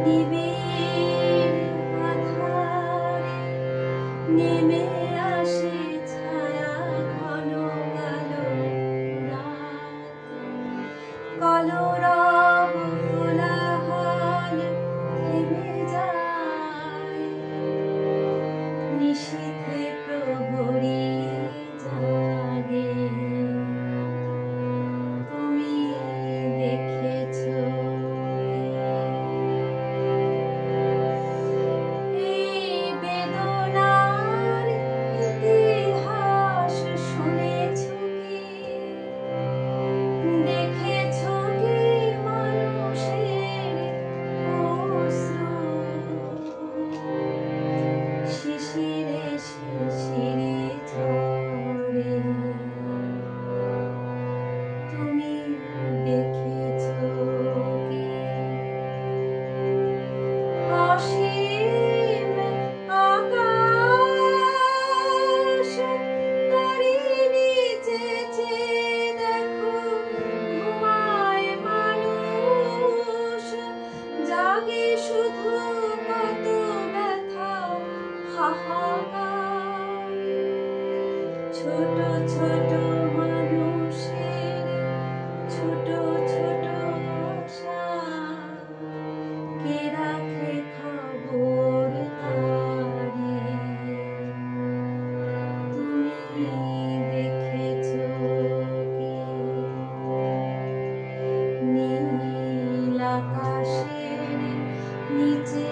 নিবিড় আঁধারে নেমে আসে ছায়া ঘন কালো রাত, কলরব কোলাহল থেমে যায়, নিশীথে প্রহরী জাগে। তুমি দেখেছো এই বেদনার ইতিহাস, শুনেছো কি? দেখেছো কি মানুষের অশ্রু শিশিরে শিশিরে ঝরে? তুমি দেখেছো কি অসীম আকাশ, তারই নিচে চেয়ে দেখো ঘুমায় মানুষ, জাগে শুধু কত ব্যথা হাহাকার। ছোট ছোট মানুষের ছোট ছোট আশা, কে রাখে খবর তারি? তুমি দেখেছো কি নীল আকাশের নিচে